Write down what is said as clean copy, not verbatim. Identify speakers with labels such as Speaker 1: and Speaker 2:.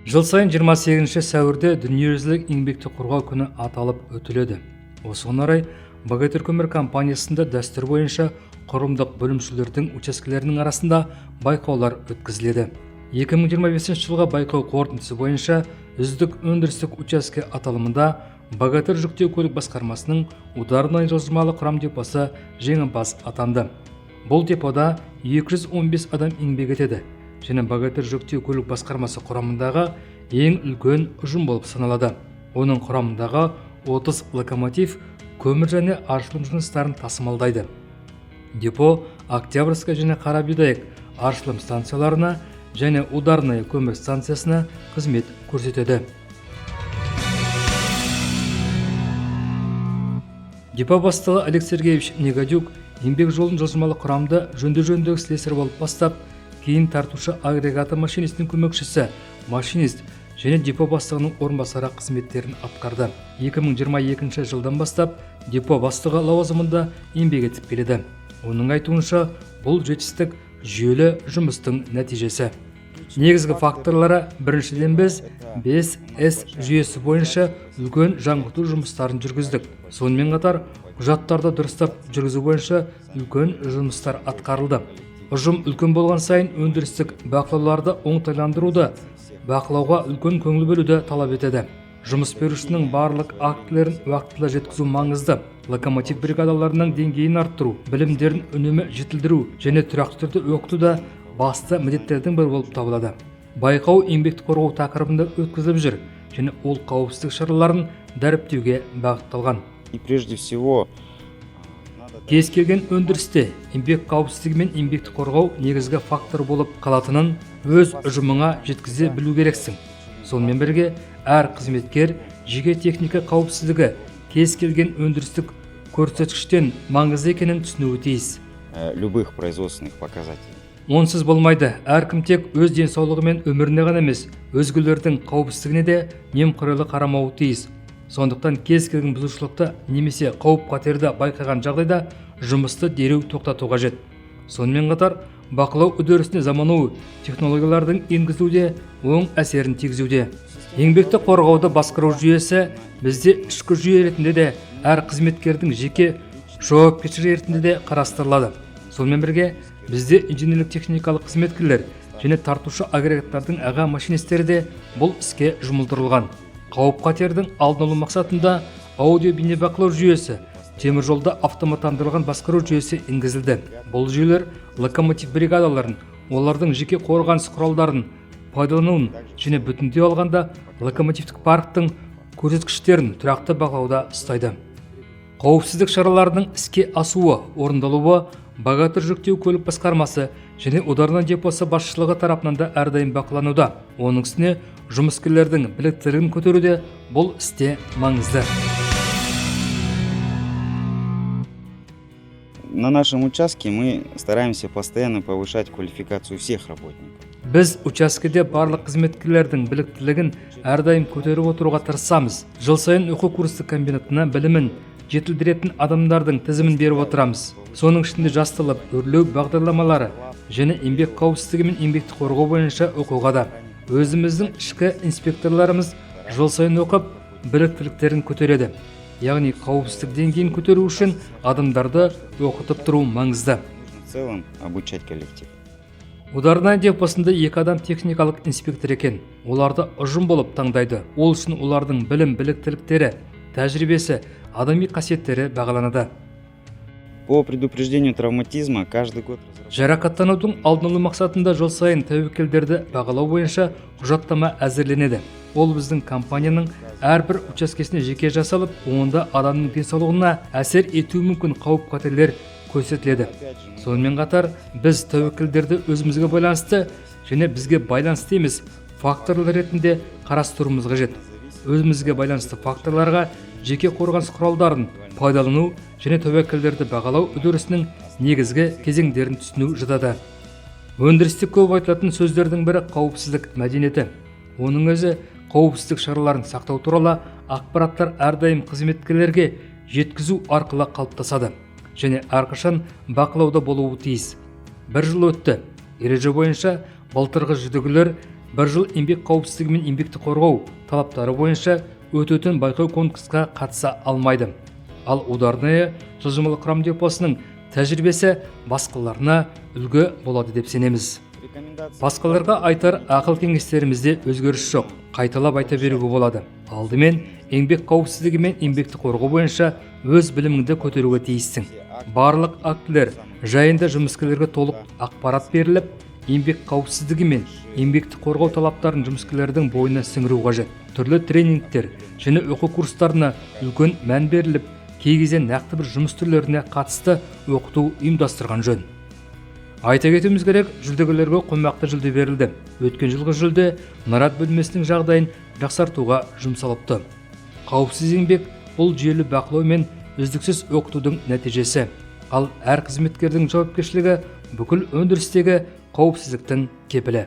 Speaker 1: Жыл сайын 28 сәуірде дүниежүзілік еңбекті қорғау күні аталып өтіледі. Осыған орай БГТ көмір компаниясында дәстүр бойынша құрылымдық бөлімшелердің учаскелерінің арасында байқаулар өткізіледі. 2025 жылға байқау қорытындысы бойынша үздік өндірістік учаске аталымында БГТ жүктеу көлік басқармасының ударный жылжымалы құрам депосы жеңімпаз атанды. Бұл депода 215 адам еңбек етеді және БГТ жүктеу көлік басқармасы құрамындағы ең үлкен ұжым болып саналады. Оның құрамындағы 30 локомотив көмір және аршылым жыныстарын тасымалдайды. Депо Октябрьская және Қарабидайық аршылым станцияларына және ударный көмір станциясына қызмет көрсетеді. Депо бастығы Олег Сергеевич Негодюк еңбек жолын жылжымалы құрамды жөндеу слесарь болып бастап, кейін тартушы агрегаты машинистің көмекшісі, машинист және депо бастығының орынбасары қызметтерін атқарды. 2022 жылдан бастап депо бастығы лауазымында еңбек етіп келеді. Оның айтуынша, бұл жетістік жүйелі жұмыстың нәтижесі. Негізгі факторлары: біріншіден біз 5S жүйесі бойынша үлкен жаңғырту жұмыстарын жүргіздік. Сонымен қатар, құжаттарды дұрыстап жүргізу бойынша үлкен жұмыстар атқарылды. Ұжым үлкен болған сайын өндірістік бақылауларды оңтайландыруды, бақылауға үлкен көңіл бөлуді талап етеді. Жұмыс берушінің барлық актілерін уақытылы жеткізу маңызды. Локомотив бригадаларының деңгейін арттыру, білімдерін үнемі жетілдіру және тұрақты түрде оқыту да басты міндеттердің бірі болып табылады. Байқау еңбекті қорғау тақырыбында өткізіліп жүр және ол қауіпсіздік шараларын дәріптеуге бағытталған.
Speaker 2: И прежде всего,
Speaker 1: кез келген өндірісте еңбек қауіпсіздігі мен еңбекті қорғау негізгі фактор болып қалатынын өз ұжымыңа жеткізе білу керексің. Сонымен бірге, әр қызметкер жеке техника қауіпсіздігі кез келген өндірістік көрсеткіштен маңызды екенін түсінуі тиіс.
Speaker 2: любых производственных показателей.
Speaker 1: Онсыз болмайды. Әркім тек өз денсаулығы мен өміріне ғана емес, өзгелердің қауіпсіздігіне де немқұрайлы қарамауы тиіс. Сондықтан кез келген бұзушылықты немесе қауіп-қатерді байқаған жағдайда жұмысты дереу тоқтату қажет. Сонымен қатар, бақылау үдерісіне заманауи технологиялардың енгізуде оң әсерін тигізуде. Еңбекті қорғауды басқару жүйесі бізде ішкі жүйе ретінде де, әр қызметкердің жеке жауапкершілігі ретінде де қарастырылады. Сонымен бірге, бізде инженерлік техникалық қызметкерлер және тартушы агрегаттардың аға машинистері де бұл іске жұмылдырылған. Қауіп-қатердің алдын алу мақсатында аудио бейнебақылау жүйесі, темір жолда автоматтандырылған басқару жүйесі енгізілді. Бұл жүйелер локомотив бригадаларын, олардың жеке қорғаныс құралдарын пайдалануын және бүтіндей алғанда локомотивтік парктың көрсеткіштерін тұрақты бақылауда ұстайды. Қауіпсіздік шараларының іске асуы, орындалуы БГТ жүктеу көлік басқармасы және ударный депосы басшылығы тарапынан да әрдайым бақылануда. Оның үстіне жұмыскерлердің біліктілігін көтеруде бұл істе маңызды.
Speaker 2: На нашем участке мы стараемся постоянно повышать квалификацию всех работников.
Speaker 1: Біз учаскеде барлық қызметкерлердің біліктілігін әрдайым көтеріп отыруға тырысамыз. Жыл сайын оқу курстық комбинатына білімін жетілдіретін адамдардың тізімін беріп отырамыз. Соның ішінде жастылық, өрлеу бағдарламалары және еңбек қауіпсіздігі мен еңбекті қорғау бойынша оқуға да. Өзіміздің ішкі инспекторларымыз жыл сайын оқып, біліктіліктерін көтереді. Яғни қауіпсіздік деңгейін көтеру үшін адамдарды оқытып тұру маңызды.
Speaker 2: В целом обучать коллектив.
Speaker 1: Ударный депосында 2 адам техникалық инспектор екен. Оларды ұжым болып таңдайды. Ол үшін олардың білім, біліктіліктері, тәжірибесі, адами қасиеттері бағаланады.
Speaker 2: По предупреждению травматизма каждый год
Speaker 1: Жарақаттанудың алдын алу мақсатында жыл сайын тәуекелдерді бағалау бойынша құжаттама әзірленеді. Ол біздің компанияның әрбір учаскесіне жеке жасалып, онда адамның денсаулығына әсер етуі мүмкін қауіп-қатерлер көрсетіледі. Сонымен қатар, біз тәуекелдерді өзімізге байланысты және бізге байланысты емес факторлар ретінде қарастыруымыз қажет. Өзімізге байланысты факторларға жеке қорғаныс құралдарын пайдалану және тәуекелдерді бағалау үдерісінің негізгі кезеңдерін түсіну жатады. Өндірісте көп айтылатын сөздердің бірі қауіпсіздік мәдениеті. Оның өзі қауіпсіздік шараларын сақтау туралы ақпараттар әрдайым қызметкерлерге жеткізу арқылы қалыптасады және әрқашан бақылауда болуы тиіс. 1 жыл өтті. Ереже бойынша былтырғы жүзігілер бір жыл еңбек қауіпсіздігі мен еңбекті қорғау талаптары бойынша өтетін байқау конкурсқа қатыса алмайды. Ал ударная жылжымалы құрам депосының тәжірибесі басқаларына үлгі болады деп сенеміз. Басқаларға айтар ақыл кеңестерімізде өзгеріс жоқ, қайталап айта беруге болады. Алдымен еңбек қауіпсіздігі мен еңбекті қорғау бойынша өз біліміңді көтеруге тиіссің. Барлық актілер жайында жұмыскерлерге толық ақпарат беріліп, еңбек қауіпсіздігі мен еңбекті қорғау талаптарын жұмыскерлердің бойына сіңіру қажет. Түрлі тренингтер және оқу курстарына үлкен мән беріліп, кей кезде нақты бір жұмыс түрлеріне қатысты оқыту ұйымдастырған жөн. Айта кетуіміз керек, жүлдегерлерге қомақты жүлде берілді. Өткен жылғы жүлде нарат бөлмесінің жағдайын жақсартуға жұмсалыпты. Қауіпсіз еңбек бұл жүйелі бақылау мен үздіксіз оқытудың нәтижесі. Ал әр қызметкердің жауапкершілігі бүкіл өндірістегі қауіпсіздіктің кепілі.